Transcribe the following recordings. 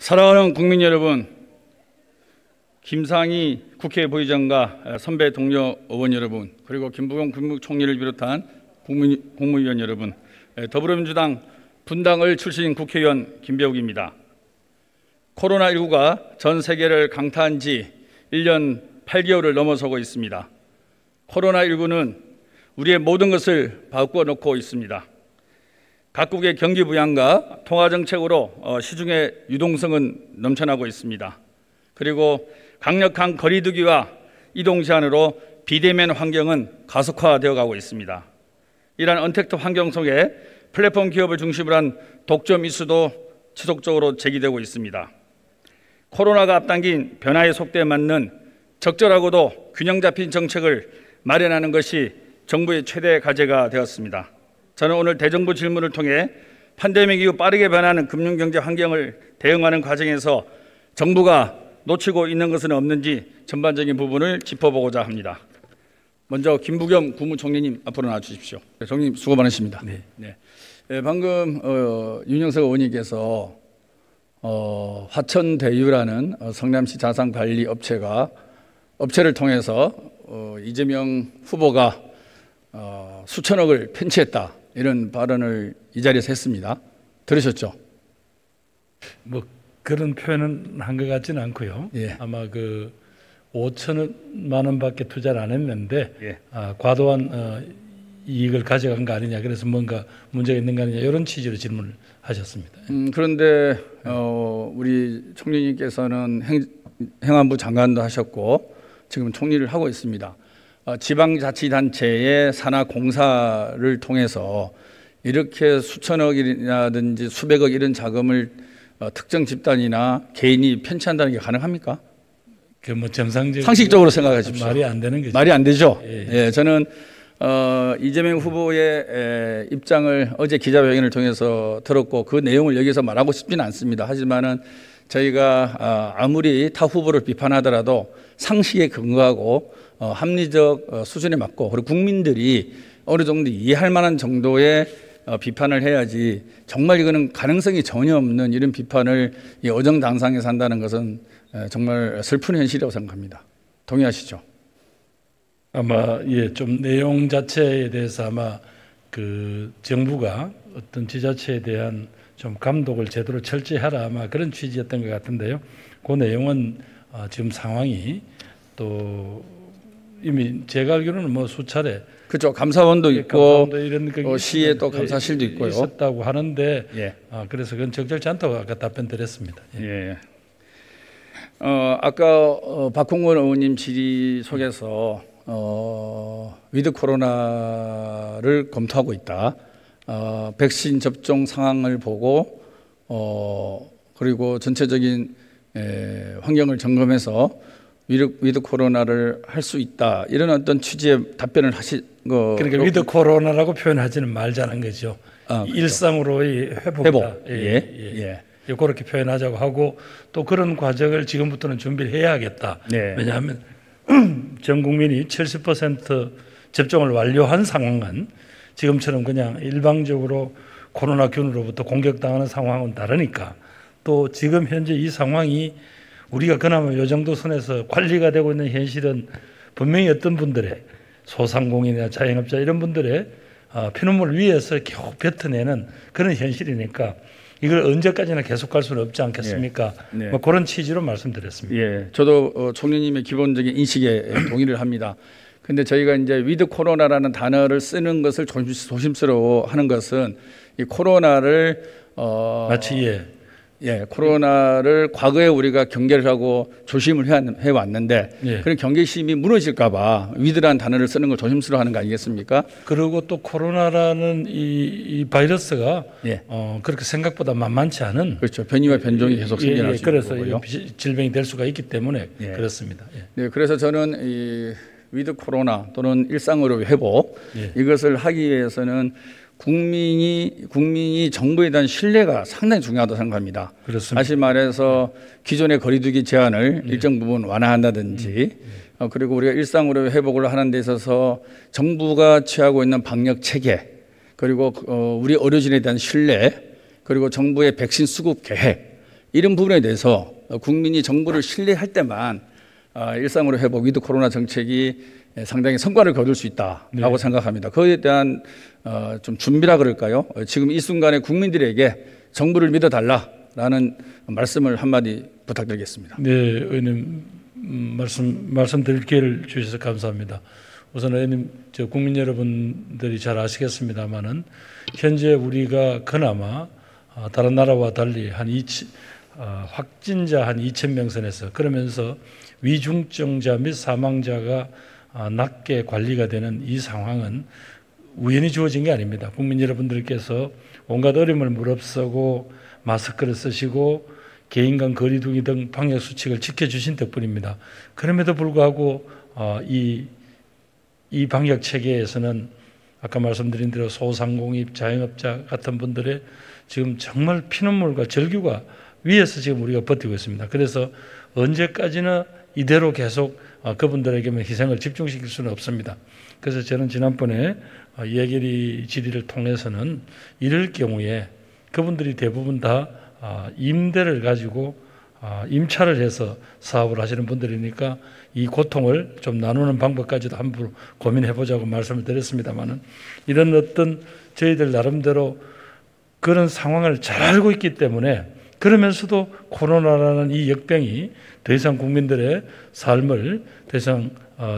사랑하는 국민 여러분, 김상희 국회 부의장과 선배 동료 의원 여러분, 그리고 김부겸 국무총리를 비롯한 국무위원 여러분, 더불어민주당 분당을 출신 국회의원 김배욱입니다. 코로나19가 전 세계를 강타한 지 1년 8개월을 넘어서고 있습니다. 코로나19는 우리의 모든 것을 바꿔놓고 있습니다. 각국의 경기 부양과 통화 정책으로 시중의 유동성은 넘쳐나고 있습니다. 그리고 강력한 거리두기와 이동 제한으로 비대면 환경은 가속화되어 가고 있습니다. 이러한 언택트 환경 속에 플랫폼 기업을 중심으로 한 독점 이슈도 지속적으로 제기되고 있습니다. 코로나가 앞당긴 변화의 속도에 맞는 적절하고도 균형 잡힌 정책을 마련하는 것이 정부의 최대 과제가 되었습니다. 저는 오늘 대정부 질문을 통해 팬데믹 이후 빠르게 변하는 금융경제 환경을 대응하는 과정에서 정부가 놓치고 있는 것은 없는지 전반적인 부분을 짚어보고자 합니다. 먼저 김부겸 국무총리님 앞으로 나와주십시오. 총리님 수고 많으십니다. 네. 방금 윤영석 의원님께서 화천대유라는 성남시 자산관리 업체를 통해서 이재명 후보가 수천억을 편취했다, 이런 발언을 이 자리에서 했습니다. 들으셨죠? 뭐 그런 표현은 한 것 같지는 않고요. 예. 아마 그 5천만 원밖에 투자를 안 했는데 예. 과도한 이익을 가져간 거 아니냐, 그래서 뭔가 문제가 있는 거 아니냐, 이런 취지로 질문을 하셨습니다. 그런데 우리 총리님께서는 행안부 장관도 하셨고 지금 총리를 하고 있습니다. 지방자치단체의 산하 공사를 통해서 이렇게 수천억이라든지 수백억 이런 자금을 특정 집단이나 개인이 편취한다는 게 가능합니까? 그 뭐 정상적으로 상식적으로 생각하십시오. 말이 안 되는 거죠. 말이 안 되죠. 예. 예, 저는 이재명 후보의 입장을 어제 기자회견을 통해서 들었고 그 내용을 여기서 말하고 싶지는 않습니다. 하지만은 저희가 아무리 타 후보를 비판하더라도 상식에 근거하고 합리적 수준에 맞고, 그리고 국민들이 어느 정도 이해할 만한 정도의 비판을 해야지, 정말 이거는 가능성이 전혀 없는 이런 비판을 이 어정당상에서 한다는 것은 정말 슬픈 현실이라고 생각합니다. 동의하시죠? 아마 좀 내용 자체에 대해서 아마 그 정부가 어떤 지자체에 대한 좀 감독을 제대로 철저히 하라, 아마 그런 취지였던 것 같은데요. 그 내용은 지금 상황이 또 이미 제가 알기로는 뭐 수차례 그렇죠. 감사원도 있고 이런 시에 또 감사실도 있고요. 있었다고 하는데 예. 그래서 그건 적절치 않다고 아까 답변 드렸습니다. 예. 아까 박홍근 의원님 질의 속에서 위드 코로나를 검토하고 있다. 백신 접종 상황을 보고 그리고 전체적인 환경을 점검해서 위드 코로나를 할 수 있다, 이런 어떤 취지의 답변을 하신 거. 그러니까 위드 코로나라고 표현하지는 말자는 거죠. 그렇죠. 일상으로의 회복이다. 예. 그렇게 표현하자고 하고, 또 그런 과정을 지금부터는 준비를 해야겠다. 네. 왜냐하면 전 국민이 70% 접종을 완료한 상황은 지금처럼 그냥 일방적으로 코로나균으로부터 공격당하는 상황은 다르니까, 또 지금 현재 이 상황이 우리가 그나마 이 정도 선에서 관리가 되고 있는 현실은 분명히 어떤 분들의 소상공인이나 자영업자 이런 분들의 피눈물 위에서 겨우 뱉어내는 그런 현실이니까 이걸 언제까지나 계속 갈 수는 없지 않겠습니까? 네. 뭐 그런 취지로 말씀드렸습니다. 예, 저도 총리님의 기본적인 인식에 동의를 합니다. 근데 저희가 이제 위드 코로나라는 단어를 쓰는 것을 조심스러워하는 것은 이 코로나를 마치 코로나를 과거에 우리가 경계를 하고 조심을 해왔는데 그런 경계심이 무너질까봐 위드라는 단어를 쓰는 걸 조심스러워하는 거 아니겠습니까? 그리고 또 코로나라는 이 바이러스가 그렇게 생각보다 만만치 않은, 그렇죠. 변이와 변종이 계속 생겨날 수 있는 그래서 거고요. 질병이 될 수가 있기 때문에 그렇습니다. 네, 그래서 저는 이 위드 코로나 또는 일상으로 회복, 이것을 하기 위해서는 국민이 정부에 대한 신뢰가 상당히 중요하다고 생각합니다. 그렇습니다. 다시 말해서 기존의 거리두기 제한을 일정 부분 완화한다든지 그리고 우리가 일상으로 회복을 하는 데 있어서 정부가 취하고 있는 방역 체계, 그리고 우리 의료진에 대한 신뢰, 그리고 정부의 백신 수급 계획, 이런 부분에 대해서 국민이 정부를 신뢰할 때만 일상으로 회복 위드 코로나 정책이 상당히 성과를 거둘 수 있다라고 생각합니다. 그에 대한 좀 준비라 그럴까요? 지금 이 순간에 국민들에게 정부를 믿어달라라는 말씀을 한마디 부탁드리겠습니다. 네, 의원님 말씀드릴 기회를 주셔서 감사합니다. 우선 의원님, 국민 여러분들이 잘 아시겠습니다만은 현재 우리가 그나마 다른 나라와 달리 확진자 한 2,000명 선에서 그러면서 위중증자 및 사망자가 낮게 관리가 되는 이 상황은 우연히 주어진 게 아닙니다. 국민 여러분들께서 온갖 어려움을 무릅쓰고 마스크를 쓰시고 개인 간 거리 두기 등 방역 수칙을 지켜주신 덕분입니다. 그럼에도 불구하고 이 방역 체계에서는 아까 말씀드린 대로 소상공인, 자영업자 같은 분들의 지금 정말 피눈물과 절규가 위에서 지금 우리가 버티고 있습니다. 그래서 언제까지나 이대로 계속 그분들에게만 희생을 집중시킬 수는 없습니다. 그래서 저는 지난번에 예결위 질의를 통해서는 이럴 경우에 그분들이 대부분 다 임대를 가지고 임차를 해서 사업을 하시는 분들이니까 이 고통을 좀 나누는 방법까지도 한번 고민해 보자고 말씀을 드렸습니다만은 이런 어떤 저희들 나름대로 그런 상황을 잘 알고 있기 때문에 그러면서도 코로나라는 이 역병이 더 이상 국민들의 삶을 더 이상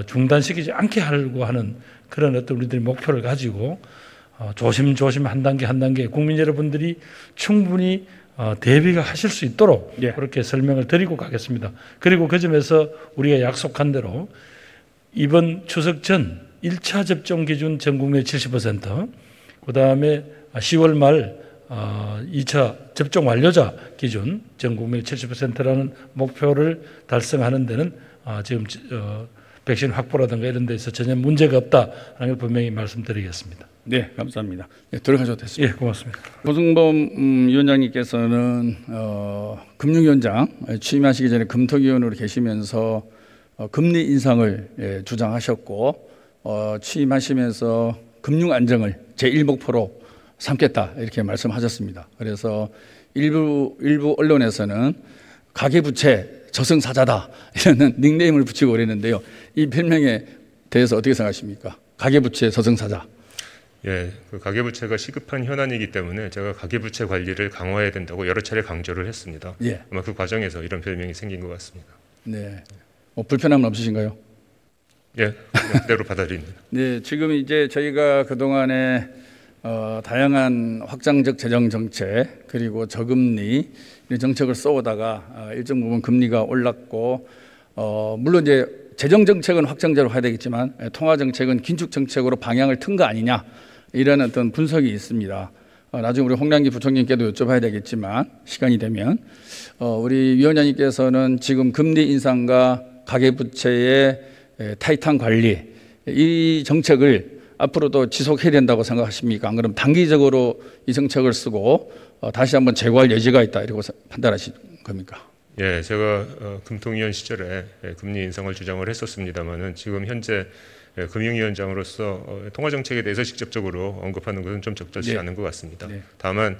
중단시키지 않게 하려고 하는 그런 어떤 우리들의 목표를 가지고 조심조심 한 단계 한 단계 국민 여러분들이 충분히 대비가 하실 수 있도록 그렇게 설명을 드리고 가겠습니다. 그리고 그 점에서 우리가 약속한 대로 이번 추석 전 1차 접종 기준 전 국민의 70%, 그 다음에 10월 말 2차 접종 완료자 기준 전 국민의 70%라는 목표를 달성하는 데는 지금 백신 확보라든가 이런 데서 전혀 문제가 없다는 걸 분명히 말씀드리겠습니다. 네, 감사합니다. 네, 들어가셔도 됐습니다. 예, 고맙습니다. 고승범 위원장님께서는 금융위원장 취임하시기 전에 금토위원으로 계시면서 금리 인상을 주장하셨고 취임하시면서 금융 안정을 제1목표로 삼겠다 이렇게 말씀하셨습니다. 그래서 일부 언론에서는 가계부채 저승사자다 이런 닉네임을 붙이고 그랬는데요. 이 별명에 대해서 어떻게 생각하십니까? 가계부채 저승사자. 예, 그 가계부채가 시급한 현안이기 때문에 제가 가계부채 관리를 강화해야 된다고 여러 차례 강조를 했습니다. 예. 아마 그 과정에서 이런 별명이 생긴 것 같습니다. 네. 불편함은 없으신가요? 예, 그대로 받아들입니다. 네, 지금 이제 저희가 그동안에 다양한 확장적 재정 정책 그리고 저금리 이런 정책을 써오다가 일정 부분 금리가 올랐고 물론 이제 재정 정책은 확장제로 해야 되겠지만 통화 정책은 긴축 정책으로 방향을 튼 거 아니냐 이런 어떤 분석이 있습니다. 나중에 우리 홍남기 부총리께도 여쭤봐야 되겠지만 시간이 되면 우리 위원장님께서는 지금 금리 인상과 가계부채의 타이트한 관리 이 정책을 앞으로도 지속해야 된다고 생각하십니까? 안 그러면 단기적으로 이 정책을 쓰고 다시 한번 재고할 여지가 있다 이렇게 판단하신 겁니까? 예, 제가 금통위원 시절에 금리 인상을 주장을 했었습니다만은 지금 현재 금융위원장으로서 통화 정책에 대해서 직접적으로 언급하는 것은 좀 적절치 네. 않은 것 같습니다. 네. 다만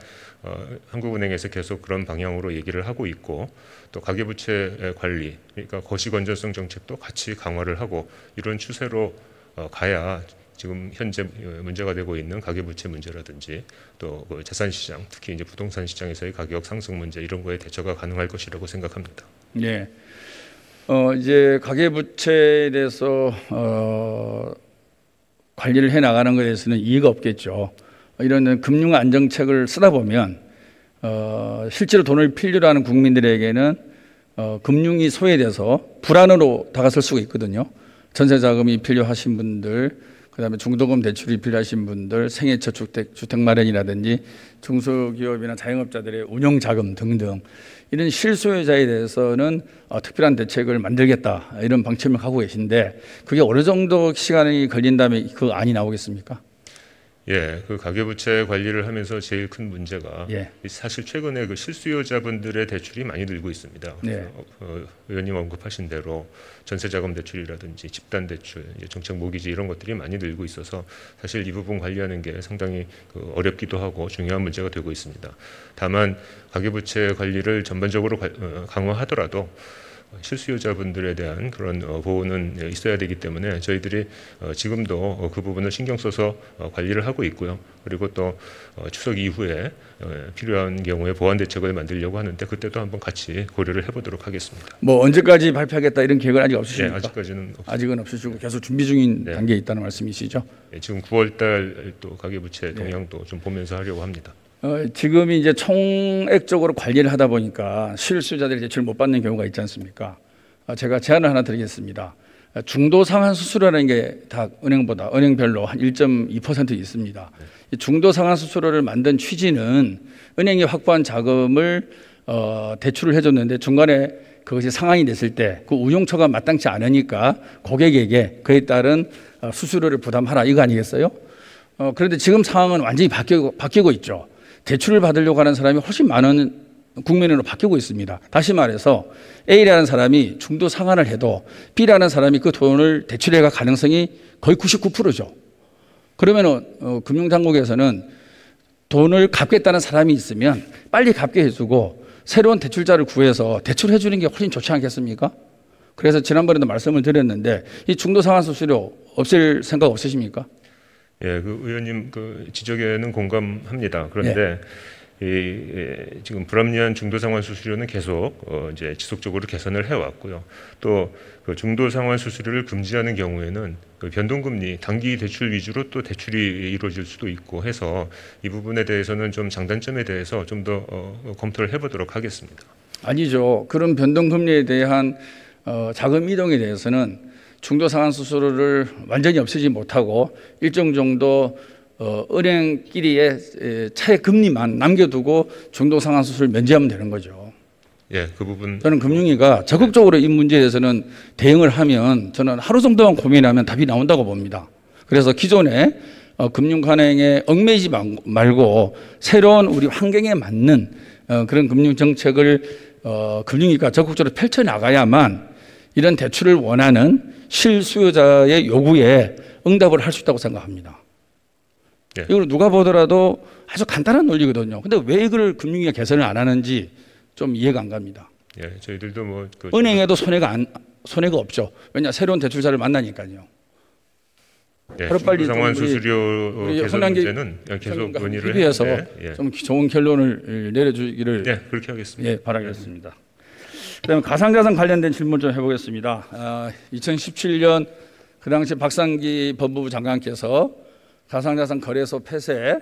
한국은행에서 계속 그런 방향으로 얘기를 하고 있고 또 가계부채 관리, 그러니까 거시 건전성 정책도 같이 강화를 하고 이런 추세로 가야 지금 현재 문제가 되고 있는 가계부채 문제라든지 또 그 자산시장, 특히 이제 부동산 시장에서의 가격 상승 문제 이런 거에 대처가 가능할 것이라고 생각합니다. 네. 이제 가계부채에 대해서 관리를 해 나가는 것에 대해서는 이의가 없겠죠. 이런 금융 안정책을 쓰다 보면 실제로 돈을 필요로 하는 국민들에게는 금융이 소외돼서 불안으로 다가설 수가 있거든요. 전세 자금이 필요하신 분들, 그다음에 중도금 대출이 필요하신 분들, 생애첫 주택 마련이라든지 중소기업이나 자영업자들의 운영 자금 등등 이런 실소유자에 대해서는 특별한 대책을 만들겠다 이런 방침을 하고 계신데 그게 어느 정도 시간이 걸린다면 그 안이 나오겠습니까? 예, 그 가계부채 관리를 하면서 제일 큰 문제가 예. 사실 최근에 그 실수요자분들의 대출이 많이 늘고 있습니다. 네. 의원님 언급하신 대로 전세자금 대출이라든지 집단 대출, 정책 모기지 이런 것들이 많이 늘고 있어서 사실 이 부분 관리하는 게 상당히 어렵기도 하고 중요한 문제가 되고 있습니다. 다만 가계부채 관리를 전반적으로 강화하더라도 실수요자분들에 대한 그런 보호는 있어야 되기 때문에 저희들이 지금도 그 부분을 신경 써서 관리를 하고 있고요. 그리고 또 추석 이후에 필요한 경우에 보완 대책을 만들려고 하는데 그때도 한번 같이 고려를 해보도록 하겠습니다. 뭐 언제까지 발표하겠다 이런 계획은 아직 없으십니까? 네, 아직까지는 없습니다. 아직은 없으시고 계속 준비 중인 네. 단계에 있다는 말씀이시죠? 네, 지금 9월달 또 가계부채 동향도 좀 보면서 하려고 합니다. 지금 이제 총액적으로 관리를 하다 보니까 실수요자들이 대출 못 받는 경우가 있지 않습니까? 제가 제안을 하나 드리겠습니다. 중도 상환 수수료라는 게 다 은행별로 한 1.2% 있습니다. 이 중도 상환 수수료를 만든 취지는 은행이 확보한 자금을 대출을 해줬는데 중간에 그것이 상환이 됐을 때 그 운용처가 마땅치 않으니까 고객에게 그에 따른 수수료를 부담하라 이거 아니겠어요? 그런데 지금 상황은 완전히 바뀌고 있죠. 대출을 받으려고 하는 사람이 훨씬 많은 국민으로 바뀌고 있습니다. 다시 말해서 A라는 사람이 중도 상환을 해도 B라는 사람이 그 돈을 대출해 갈 가능성이 거의 99%죠. 그러면 금융당국에서는 돈을 갚겠다는 사람이 있으면 빨리 갚게 해주고 새로운 대출자를 구해서 대출해 주는 게 훨씬 좋지 않겠습니까? 그래서 지난번에도 말씀을 드렸는데 이 중도 상환 수수료 없앨 생각 없으십니까? 예, 그 의원님 그 지적에는 공감합니다. 그런데 지금 불합리한 중도 상환 수수료는 계속 이제 지속적으로 개선을 해왔고요. 또 그 중도 상환 수수료를 금지하는 경우에는 그 변동금리 단기 대출 위주로 또 대출이 이루어질 수도 있고 해서 이 부분에 대해서는 좀 장단점에 대해서 좀 더 검토를 해보도록 하겠습니다. 아니죠. 그런 변동금리에 대한 자금 이동에 대해서는 중도 상환 수수료를 완전히 없애지 못하고 일정 정도 은행끼리의 차액 금리만 남겨두고 중도 상환 수수료를 면제하면 되는 거죠. 예, 그 부분 저는 금융위가 적극적으로 이 문제에 대해서는 대응을 하면 저는 하루 정도만 고민하면 답이 나온다고 봅니다. 그래서 기존에 금융 관행에 얽매이지 말고 새로운 우리 환경에 맞는 그런 금융 정책을 금융위가 적극적으로 펼쳐 나가야만 이런 대출을 원하는 실수요자의 요구에 응답을 할 수 있다고 생각합니다. 예. 이걸 누가 보더라도 아주 간단한 논리거든요. 근데 왜 이걸 금융위가 개선을 안 하는지 좀 이해가 안 갑니다. 예, 저희들도 뭐 은행에도 손해가 없죠. 왜냐 새로운 대출자를 만나니까요. 예, 하루빨리 중도 상환 수수료 개선 문제는 계속 논의를 해서 예. 좀 좋은 결론을 내려주기를 그렇게 하겠습니다. 예, 바라겠습니다. 그다음에 가상자산 관련된 질문 좀 해보겠습니다. 2017년 그 당시 박상기 법무부 장관께서 가상자산 거래소 폐쇄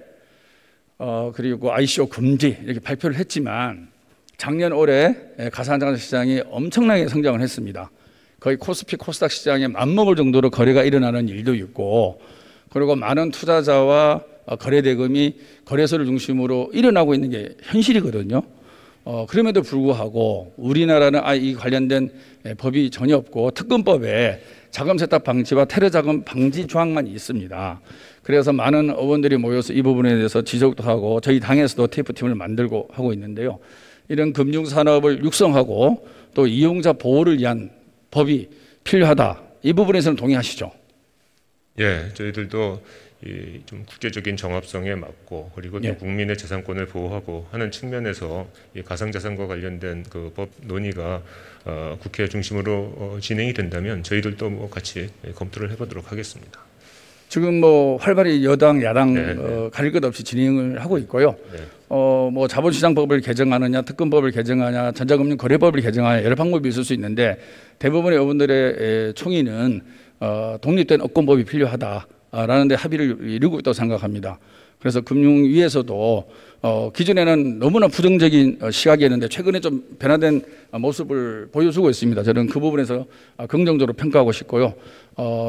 그리고 ICO 금지 이렇게 발표를 했지만 작년 올해 가상자산 시장이 엄청나게 성장을 했습니다. 거의 코스피 코스닥 시장에 맞먹을 정도로 거래가 일어나는 일도 있고 그리고 많은 투자자와 거래 대금이 거래소를 중심으로 일어나고 있는 게 현실이거든요. 그럼에도 불구하고 우리나라는 이 관련된 법이 전혀 없고 특검법에 자금 세탁 방지와 테러 자금 방지 조항만 있습니다. 그래서 많은 의원들이 모여서 이 부분에 대해서 지적도 하고 저희 당에서도 TF팀을 만들고 하고 있는데요. 이런 금융산업을 육성하고 또 이용자 보호를 위한 법이 필요하다. 이 부분에서는 동의하시죠? 예, 저희들도 좀 국제적인 정합성에 맞고 그리고 또 국민의 재산권을 보호하고 하는 측면에서 이 가상자산과 관련된 그 법 논의가 국회 중심으로 진행이 된다면 저희들도 뭐 같이 검토를 해보도록 하겠습니다. 지금 뭐 활발히 여당, 야당 가릴 것 없이 진행을 하고 있고요. 뭐 자본시장법을 개정하느냐, 특검법을 개정하냐, 전자금융거래법을 개정하냐 여러 방법이 있을 수 있는데 대부분의 의원들의 총의는 독립된 업권법이 필요하다라는 데 합의를 이루고 있다고 생각합니다. 그래서 금융위에서도 기존에는 너무나 부정적인 시각이었는데 최근에 좀 변화된 모습을 보여주고 있습니다. 저는 그 부분에서 긍정적으로 평가하고 싶고요.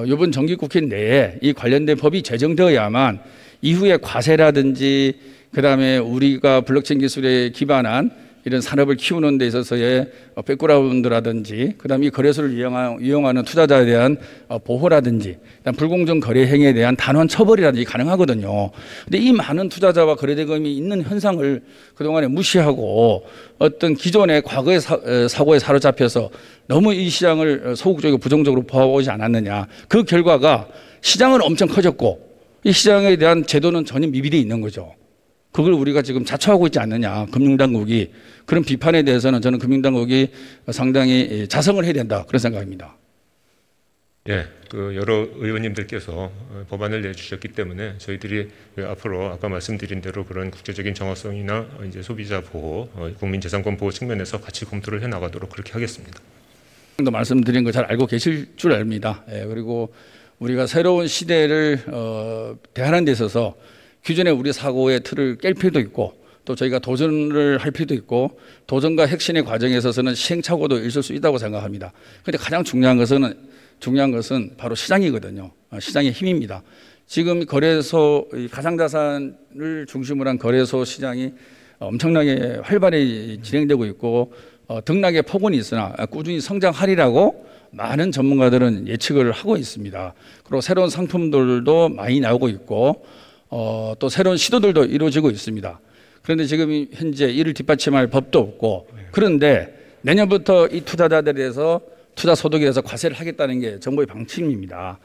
이번 정기국회 내에 이 관련된 법이 제정되어야만 이후에 과세라든지 그다음에 우리가 블록체인 기술에 기반한 이런 산업을 키우는 데 있어서의 백그라운드라든지 그다음에 이 거래소를 이용하는 투자자에 대한 보호라든지 불공정 거래 행위에 대한 단호한 처벌이라든지 가능하거든요. 근데 이 많은 투자자와 거래대금이 있는 현상을 그동안에 무시하고 어떤 기존의 과거의 사고에 사로잡혀서 너무 이 시장을 소극적이고 부정적으로 보아오지 않았느냐. 그 결과가 시장은 엄청 커졌고 이 시장에 대한 제도는 전혀 미비되어 있는 거죠. 그걸 우리가 지금 자초하고 있지 않느냐. 금융당국이. 그런 비판에 대해서는 저는 금융당국이 상당히 자성을 해야 된다. 그런 생각입니다. 예, 그 여러 의원님들께서 법안을 내주셨기 때문에 저희들이 앞으로 아까 말씀드린 대로 그런 국제적인 정확성이나 이제 소비자 보호, 국민재산권 보호 측면에서 같이 검토를 해 나가도록 그렇게 하겠습니다. 말씀드린 거 잘 알고 계실 줄 압니다. 예, 그리고 우리가 새로운 시대를 대하는 데 있어서 기존의 우리 사고의 틀을 깰 필요도 있고 또 저희가 도전을 할 필요도 있고 도전과 혁신의 과정에 있어서는 시행착오도 있을 수 있다고 생각합니다. 그런데 가장 중요한 것은 바로 시장이거든요. 시장의 힘입니다. 지금 거래소 가상자산을 중심으로 한 거래소 시장이 엄청나게 활발히 진행되고 있고 등락의 폭언이 있으나 꾸준히 성장하리라고 많은 전문가들은 예측을 하고 있습니다. 그리고 새로운 상품들도 많이 나오고 있고 또 새로운 시도들도 이루어지고 있습니다. 그런데 지금 현재 이를 뒷받침할 법도 없고 그런데 내년부터 이 투자자들에 대해서 투자 소득에 대해서 과세를 하겠다는 게 정부의 방침입니다.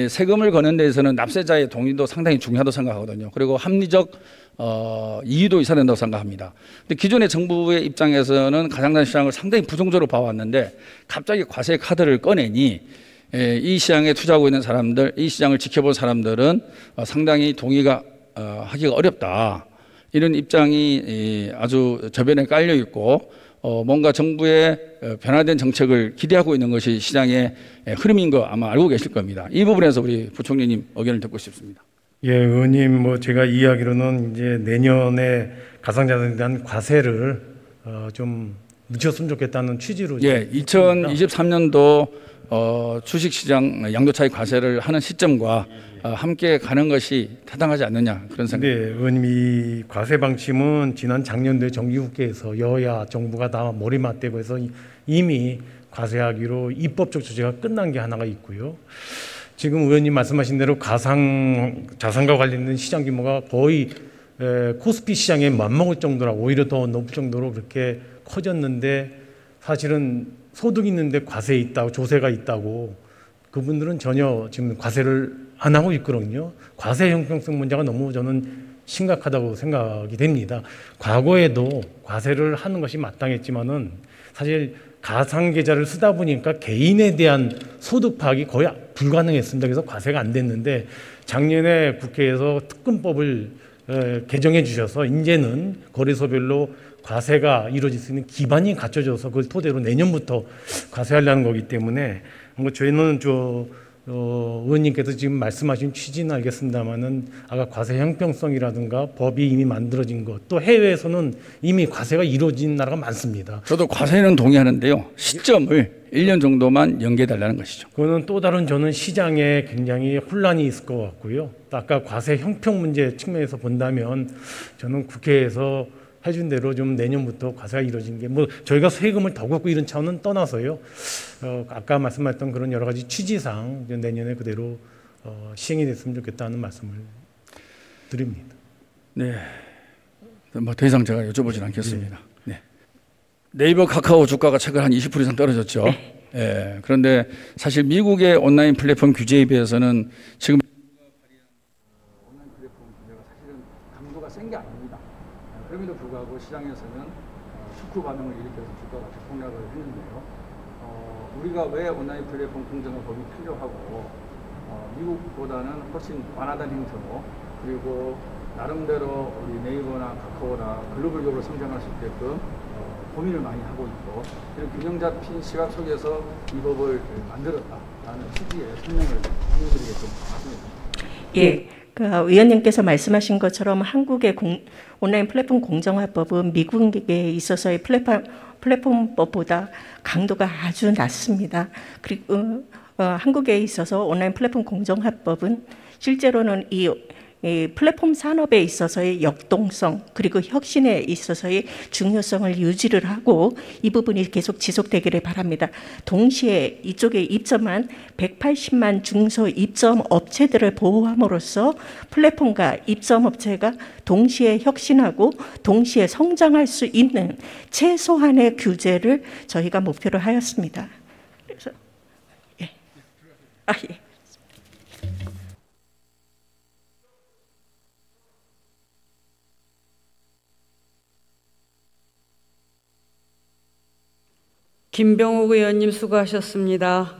세금을 거는 데에서는 납세자의 동의도 상당히 중요하다고 생각하거든요. 그리고 합리적 이유도 있어야 된다고 생각합니다. 근데 기존의 정부의 입장에서는 가상자산 시장을 상당히 부정적으로 봐왔는데 갑자기 과세 카드를 꺼내니 이 시장에 투자하고 있는 사람들, 이 시장을 지켜본 사람들은 상당히 동의가 하기가 어렵다. 이런 입장이 아주 저변에 깔려 있고 뭔가 정부의 변화된 정책을 기대하고 있는 것이 시장의 흐름인 거 아마 알고 계실 겁니다. 이 부분에서 우리 부총리님 의견을 듣고 싶습니다. 예, 의원님 제가 이야기로는 이제 내년에 가상자산에 대한 과세를 좀 늦췄으면 좋겠다는 취지로. 예, 2023년도 주식시장 양도차익 과세를 하는 시점과 함께 가는 것이 타당하지 않느냐 그런 생각. 네, 의원님 이 과세 방침은 지난 작년도에 정기국회에서 여야 정부가 다 머리 맞대고 해서 이미 과세하기로 입법적 조치가 끝난 게 하나가 있고요. 지금 의원님 말씀하신 대로 가상자산과 관련된 시장 규모가 거의 코스피 시장에 맞먹을 정도라 오히려 더 높을 정도로 그렇게 커졌는데 사실은 소득 있는데 과세 있다고 조세가 있다고 그분들은 전혀 지금 과세를 안 하고 있거든요. 과세 형평성 문제가 너무 저는 심각하다고 생각이 됩니다. 과거에도 과세를 하는 것이 마땅했지만은 사실 가상 계좌를 쓰다 보니까 개인에 대한 소득 파악이 거의 불가능했습니다. 그래서 과세가 안 됐는데 작년에 국회에서 특근법을 개정해 주셔서 이제는 거래소별로 과세가 이루어질 수 있는 기반이 갖춰져서 그걸 토대로 내년부터 과세하려는 거기 때문에 저희는 의원님께서 지금 말씀하신 취지는 알겠습니다만은 아까 과세 형평성이라든가 법이 이미 만들어진 것 또 해외에서는 이미 과세가 이루어진 나라가 많습니다. 저도 과세는 동의하는데요. 시점을 1년 정도만 연기해달라는 것이죠. 그거는 또 다른 저는 시장에 굉장히 혼란이 있을 것 같고요. 또 아까 과세 형평 문제 측면에서 본다면 저는 국회에서 해준 대로 좀 내년부터 과세가 이루어진 게 저희가 세금을 더 걷고 이런 차원은 떠나서요. 아까 말씀하셨던 그런 여러 가지 취지상 내년에 그대로 시행이 됐으면 좋겠다는 말씀을 드립니다. 네, 더 이상 제가 여쭤보진 않겠습니다. 네. 네이버, 카카오 주가가 최근 한 20% 이상 떨어졌죠. 네. 그런데 사실 미국의 온라인 플랫폼 규제에 비해서는 지금 온라인 플랫폼 규제가 사실은 강도가 센 게 아닙니다. 그럼에도 불구하고 시장에서는 쇼크 반응을 일으켜서 주가가 폭락을 했는데요. 우리가 왜 온라인 플랫폼 공정화 법이 필요하고 미국보다는 훨씬 완화된 형태로 그리고 나름대로 우리 네이버나 카카오나 글로벌적으로 성장할 수 있게끔 고민을 많이 하고 있고 이런 균형 잡힌 시각 속에서 이 법을 만들었다라는 취지의 설명을 국민들에게 좀 말씀해 주십시오. 예. 그 의원님께서 말씀하신 것처럼 한국의 온라인 플랫폼 공정화법은 미국에 있어서의 플랫폼법보다 강도가 아주 낮습니다. 그리고 한국에 있어서 온라인 플랫폼 공정화법은 실제로는 이 이 플랫폼 산업에 있어서의 역동성 그리고 혁신에 있어서의 중요성을 유지를 하고 이 부분이 계속 지속되기를 바랍니다. 동시에 이쪽에 입점한 180만 중소 입점 업체들을 보호함으로써 플랫폼과 입점 업체가 동시에 혁신하고 동시에 성장할 수 있는 최소한의 규제를 저희가 목표로 하였습니다. 그래서 예. 예. 김병욱 의원님 수고하셨습니다.